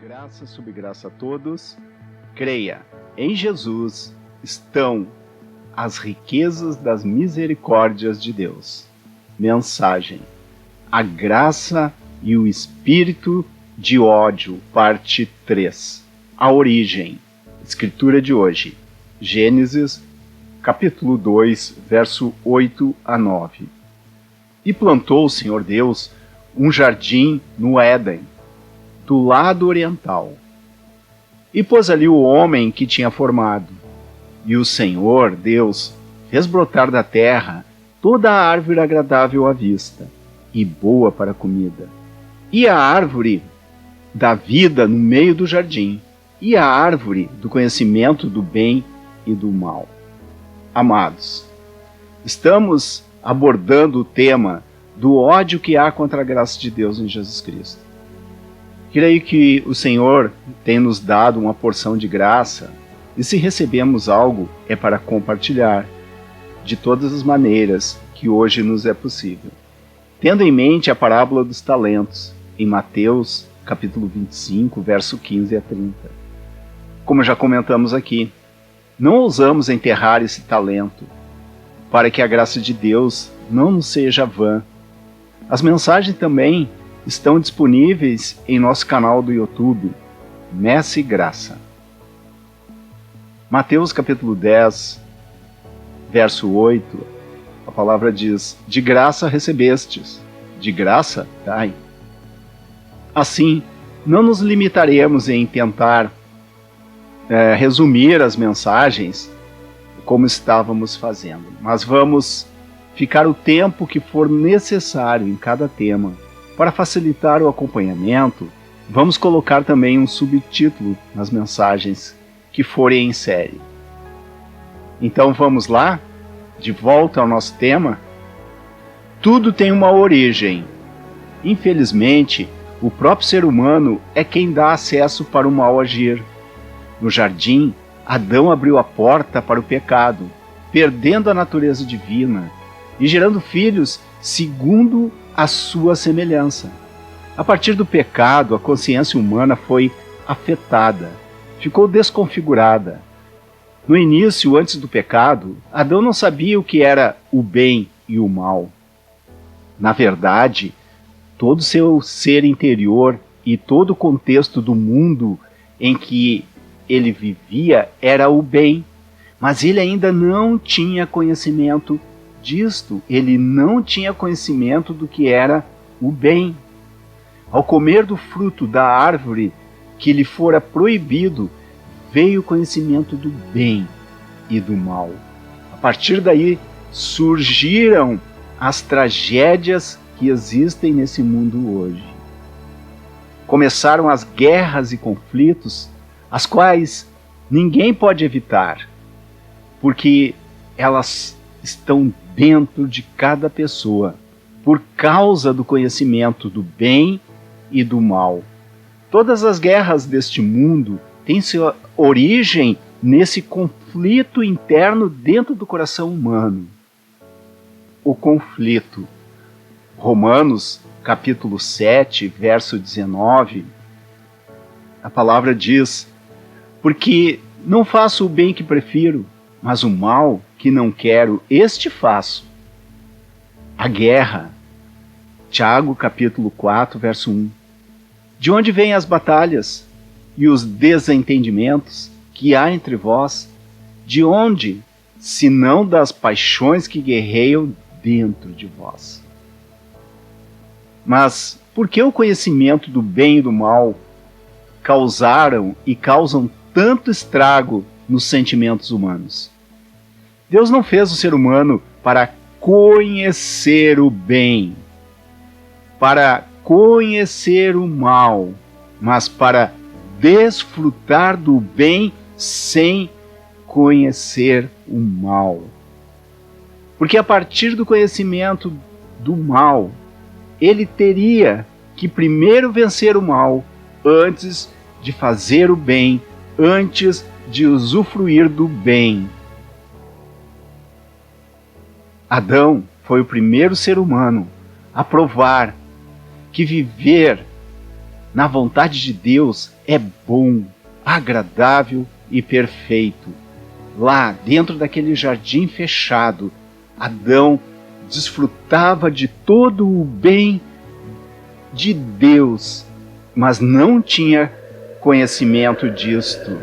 Graça sobre graça a todos. Creia, em Jesus estão as riquezas das misericórdias de Deus. Mensagem: a graça e o espírito de ódio, parte 3. A origem. Escritura de hoje, Gênesis, capítulo 2, verso 8 a 9. E plantou o Senhor Deus um jardim no Éden, do lado oriental, e pôs ali o homem que tinha formado. E o Senhor Deus fez brotar da terra toda a árvore agradável à vista e boa para a comida, e a árvore da vida no meio do jardim, e a árvore do conhecimento do bem e do mal. Amados, estamos abordando o tema do ódio que há contra a graça de Deus em Jesus Cristo. Creio que o Senhor tem nos dado uma porção de graça, e se recebemos algo, é para compartilhar, de todas as maneiras que hoje nos é possível. Tendo em mente a parábola dos talentos, em Mateus, capítulo 25, verso 15 a 30. Como já comentamos aqui, não ousamos enterrar esse talento, para que a graça de Deus não nos seja vã. As mensagens também estão disponíveis em nosso canal do YouTube, Messe Graça. Mateus capítulo 10, verso 8, a palavra diz: de graça recebestes, de graça dai. Assim, não nos limitaremos em tentar resumir as mensagens como estávamos fazendo, mas vamos ficar o tempo que for necessário em cada tema. Para facilitar o acompanhamento, vamos colocar também um subtítulo nas mensagens que forem em série. Então vamos lá? De volta ao nosso tema? Tudo tem uma origem. Infelizmente, o próprio ser humano é quem dá acesso para o mal agir. No jardim, Adão abriu a porta para o pecado, perdendo a natureza divina e gerando filhos segundo a sua semelhança. A partir do pecado, a consciência humana foi afetada, ficou desconfigurada. No início, antes do pecado, Adão não sabia o que era o bem e o mal. Na verdade, todo seu ser interior e todo o contexto do mundo em que ele vivia era o bem, mas ele ainda não tinha conhecimento disto, ele não tinha conhecimento do que era o bem. Ao comer do fruto da árvore que lhe fora proibido, veio o conhecimento do bem e do mal. A partir daí surgiram as tragédias que existem nesse mundo hoje. Começaram as guerras e conflitos, as quais ninguém pode evitar, porque elas estão dentro de cada pessoa, por causa do conhecimento do bem e do mal. Todas as guerras deste mundo têm sua origem nesse conflito interno dentro do coração humano. O conflito. Romanos, capítulo 7, verso 19, a palavra diz: porque não faço o bem que prefiro, mas o mal que não quero, este faço. A guerra. Tiago, capítulo 4, verso 1. De onde vêm as batalhas e os desentendimentos que há entre vós? De onde, senão das paixões que guerreiam dentro de vós? Mas por que o conhecimento do bem e do mal causaram e causam tanto estrago nos sentimentos humanos? Deus não fez o ser humano para conhecer o bem, para conhecer o mal, mas para desfrutar do bem sem conhecer o mal. Porque a partir do conhecimento do mal, ele teria que primeiro vencer o mal antes de fazer o bem, antes de usufruir do bem. Adão foi o primeiro ser humano a provar que viver na vontade de Deus é bom, agradável e perfeito. Lá, dentro daquele jardim fechado, Adão desfrutava de todo o bem de Deus, mas não tinha conhecimento disto.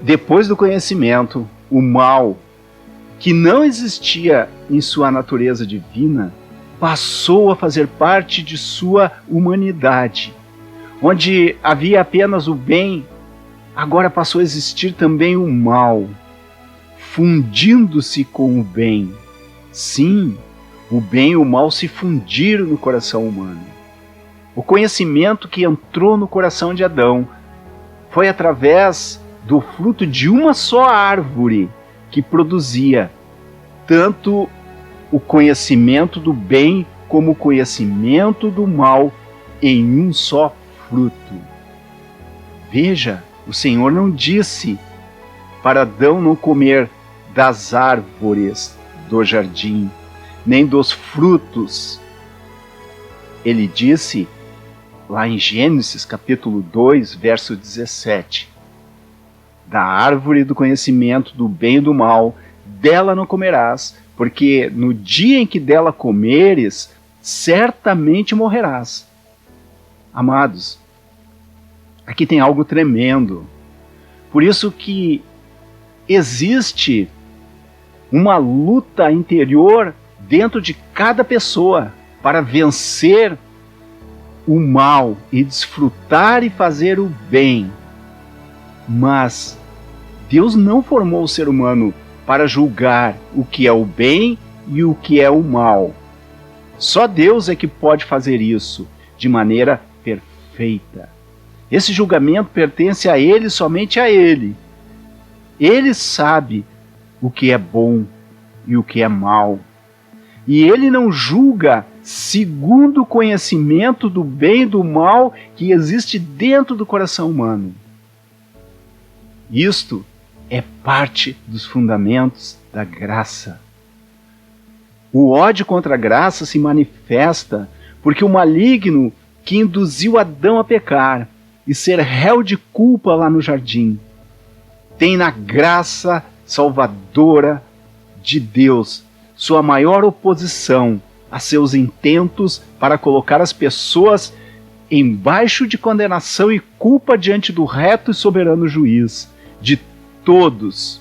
Depois do conhecimento, o mal, que não existia em sua natureza divina, passou a fazer parte de sua humanidade. Onde havia apenas o bem, agora passou a existir também o mal, fundindo-se com o bem. Sim, o bem e o mal se fundiram no coração humano. O conhecimento que entrou no coração de Adão foi através do fruto de uma só árvore que produzia tanto o conhecimento do bem como o conhecimento do mal em um só fruto. Veja, o Senhor não disse para Adão não comer das árvores do jardim, nem dos frutos. Ele disse, lá em Gênesis capítulo 2, verso 17, da árvore do conhecimento do bem e do mal, dela não comerás, porque no dia em que dela comeres, certamente morrerás. Amados, aqui tem algo tremendo. Por isso que existe uma luta interior dentro de cada pessoa para vencer o mal e desfrutar e fazer o bem. Mas Deus não formou o ser humano para julgar o que é o bem e o que é o mal. Só Deus é que pode fazer isso de maneira perfeita. Esse julgamento pertence a Ele, somente a Ele. Ele sabe o que é bom e o que é mal. E Ele não julga segundo o conhecimento do bem e do mal que existe dentro do coração humano. Isto é parte dos fundamentos da graça. O ódio contra a graça se manifesta porque o maligno que induziu Adão a pecar e ser réu de culpa lá no jardim tem na graça salvadora de Deus sua maior oposição a seus intentos para colocar as pessoas embaixo de condenação e culpa diante do reto e soberano juiz de todos.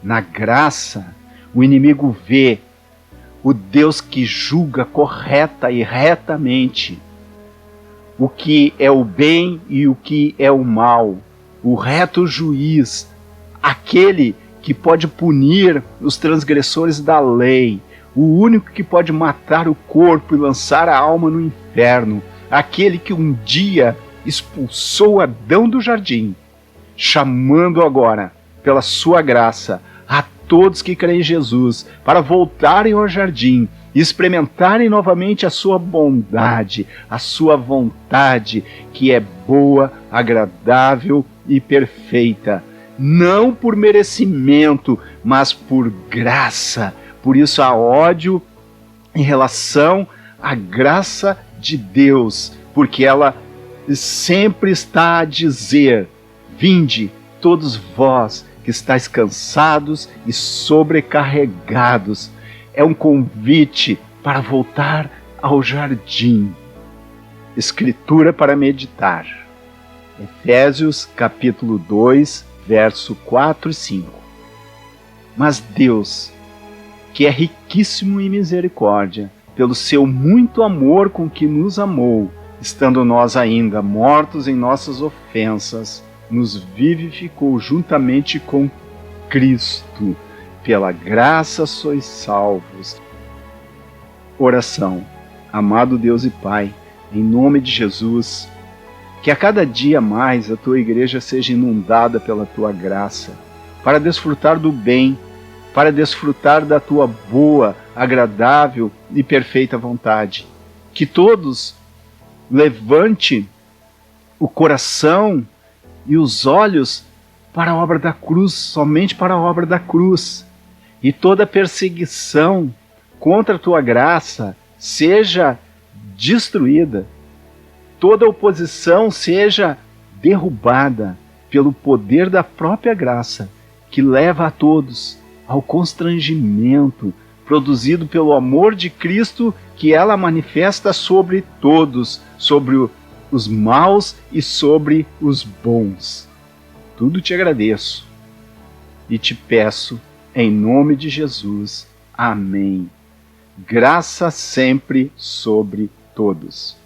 Na graça, o inimigo vê o Deus que julga correta e retamente o que é o bem e o que é o mal, o reto juiz, aquele que pode punir os transgressores da lei, o único que pode matar o corpo e lançar a alma no inferno, aquele que um dia expulsou Adão do jardim, chamando agora, pela sua graça, a todos que creem em Jesus, para voltarem ao jardim e experimentarem novamente a sua bondade, a sua vontade, que é boa, agradável e perfeita. Não por merecimento, mas por graça. Por isso há ódio em relação à graça de Deus, porque ela sempre está a dizer: vinde, todos vós que estáis cansados e sobrecarregados. É um convite para voltar ao jardim. Escritura para meditar. Efésios capítulo 2, verso 4 e 5. Mas Deus, que é riquíssimo em misericórdia, pelo seu muito amor com que nos amou, estando nós ainda mortos em nossas ofensas, nos vivificou juntamente com Cristo. Pela graça sois salvos. Oração. Amado Deus e Pai, em nome de Jesus, que a cada dia mais a tua igreja seja inundada pela tua graça, para desfrutar do bem, para desfrutar da tua boa, agradável e perfeita vontade. Que todos levante o coração e os olhos para a obra da cruz, somente para a obra da cruz. E toda perseguição contra a tua graça seja destruída, toda oposição seja derrubada pelo poder da própria graça, que leva a todos ao constrangimento produzido pelo amor de Cristo, que ela manifesta sobre todos, sobre os maus e sobre os bons. Tudo te agradeço e te peço em nome de Jesus. Amém. Graça sempre sobre todos.